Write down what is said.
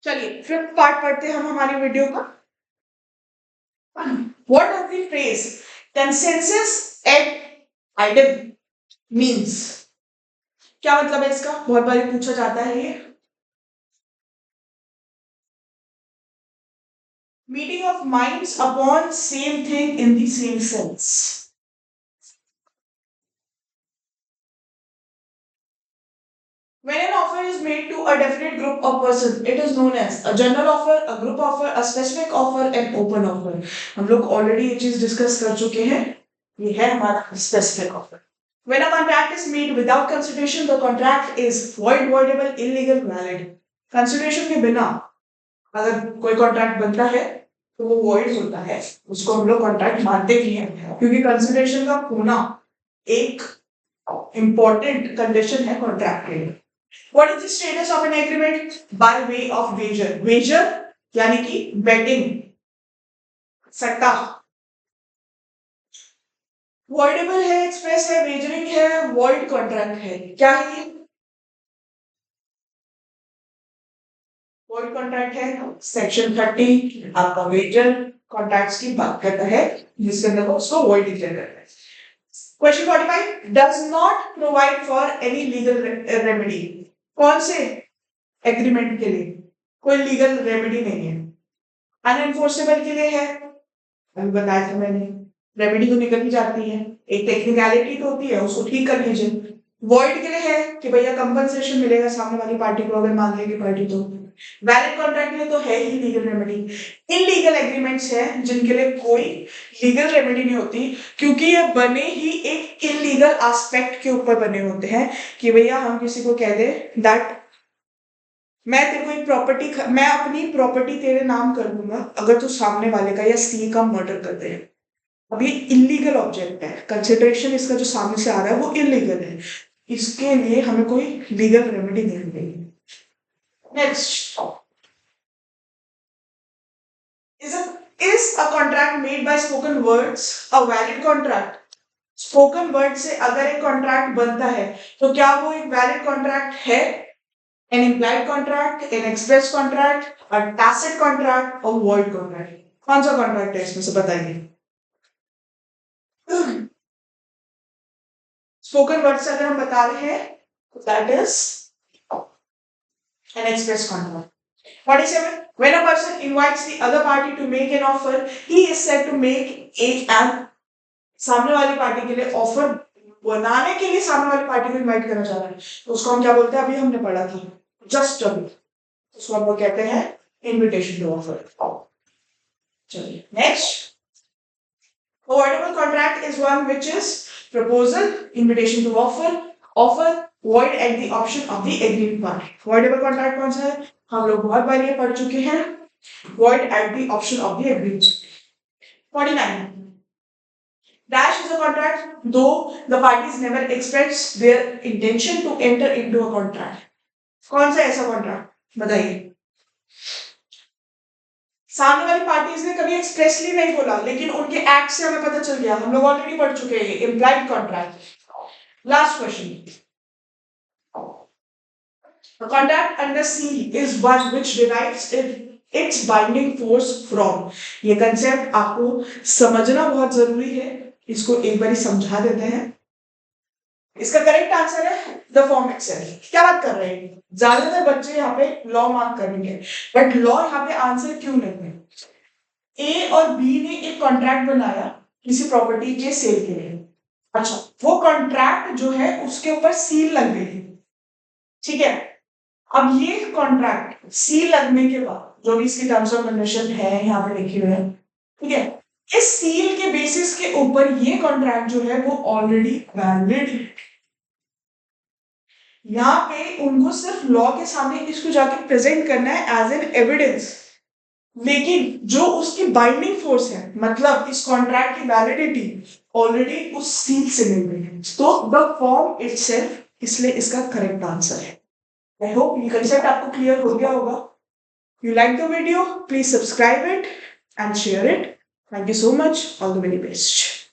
चलिए fifth part पढ़ते हैं हम हमारी वीडियो का। What does the phrase consensus ad idem means? क्या मतलब है इसका? बहुत बार पूछा जाता है ये। Meeting of minds upon same thing in the same sense. When an offer is made to a definite group of persons, it is known as a general offer, a group offer, a specific offer, and open offer. हम लोग already ये चीज discuss कर चुके हैं। ये है हमारा specific offer. When a contract is made without consideration, the contract is void, voidable, illegal, valid. Consideration के बिना अगर कोई कॉन्ट्रैक्ट बनता है तो वो void होता है, उसको हम लोग कॉन्ट्रैक्ट मानते भी हैं, क्योंकि कंसिडरेशन का होना एक इंपॉर्टेंट कंडीशन है कॉन्ट्रैक्ट के लिए। What is the status of an agreement? By way of wager. Wager यानी कि betting, सट्टा। Voidable है, express है, wagering है, void contract है। क्या है ये? void contract है। Section 30 आपका wager contracts की बात करता है, जिसके अंदर उसको void डिक्लेयर करता है। Question 45 does not provide for any legal remedy. कौन से एग्रीमेंट के लिए कोई लीगल रेमेडी नहीं है? अनएनफोर्सेबल के लिए है, अभी बताया था मैंने, रेमेडी तो निकल ही जाती है, एक टेक्निकलिटी तो होती है, उसको ठीक कर लीजिए। वॉइड के लिए है कि भैया कंपनसेशन मिलेगा सामने वाली पार्टी को अगर मान लेगी पार्टी तो। वैलिड कॉन्ट्रैक्ट के लिए तो है ही लीगल रेमेडी। इनलीगल एग्रीमेंट्स है जिनके लिए कोई लीगल रेमेडी नहीं होती, क्योंकि ये बने ही एक इलीगल एस्पेक्ट के ऊपर बने होते हैं कि भैया हम किसी को कह दे दैट मैं तेरे को एक प्रॉपर्टी, मैं अपनी प्रॉपर्टी तेरे नाम कर दूंगा अगर तू सामने वाले का या सी का मर्डर कर दे। अब ये इलीगल ऑब्जेक्ट है, कंसिडरेशन इसका जो सामने से आ रहा है वो इलीगल है, इसके लिए हमें कोई लीगल रेमेडी नहीं मिलेगी। Next, is a contract made by spoken words a valid contract? Spoken word से अगर एक कॉन्ट्रैक्ट बनता है तो क्या वो एक वैलिड कॉन्ट्रैक्ट है? An implied contract, an express contract, a tacit contract or void contract? कौन सा कॉन्ट्रैक्ट है इसमें से बताइए? स्पोकन वर्ड से अगर हम बता रहे हैं तो that is an express contract. 47. When a person invites the other party to make an offer, he is said to make an सामने वाली पार्टी के लिए ऑफर बनाने के लिए सामने वाली पार्टी को इनवाइट करना चाह रहा है तो उसको हम क्या बोलते हैं? अभी हमने पढ़ा था जस्ट अभी, उसको हम लोग कहते हैं इनविटेशन टू ऑफर। चलिए next, voidable contract is one which is proposal, invitation to offer, offer void at the option of the aggrieved party. voidable contract कौन सा है? हम लोग बहुत बार ये पढ़ चुके हैं, void at the option of the aggrieved party। 49. Dash is a contract though the parties never express their intention to enter into a contract. कौन सा ऐसा कॉन्ट्रैक्ट बताइए? सामने वाली पार्टीज ने कभी एक्सप्रेसली नहीं बोला लेकिन उनके एक्ट से हमें पता चल गया, हम लोग ऑलरेडी पढ़ चुके हैं, implied contract. Last question, the contract under seal is one which derives its binding force from। ये कंसेप्ट आपको समझना बहुत जरूरी है, इसको एक बार समझा देते हैं। इसका करेक्ट आंसर है द फॉर्म इटसेल्फ। क्या बात कर रहे हैं? ज्यादातर बच्चे यहाँ पे लॉ मार्क करेंगे, बट लॉ यहाँ पे आंसर क्यों नहीं है? ए और बी ने एक कॉन्ट्रैक्ट बनाया किसी प्रॉपर्टी के सेल के लिए। अच्छा, वो कॉन्ट्रैक्ट जो है उसके ऊपर सील लग गई थी, ठीक है। अब ये कॉन्ट्रैक्ट सील लगने के बाद जो भी इसकी टर्म्स ऑफ कंडीशन है यहाँ पे लिखी हुई है, ठीक है, इस सील के बेसिस के ऊपर ये कॉन्ट्रैक्ट जो है वो ऑलरेडी वैलिड है। यहाँ पे उनको सिर्फ लॉ के सामने इसको जाके प्रेजेंट करना है एज एन एविडेंस, लेकिन जो उसकी बाइंडिंग फोर्स है, मतलब इस कॉन्ट्रैक्ट की वैलिडिटी ऑलरेडी उस सील से मिल गई है, तो द फॉर्म इटसेल्फ, इसलिए इसका करेक्ट आंसर है। आई होप ये कंसेप्ट आपको क्लियर हो गया होगा। You like the video? Please subscribe it and share it. Thank you so much. All the very best.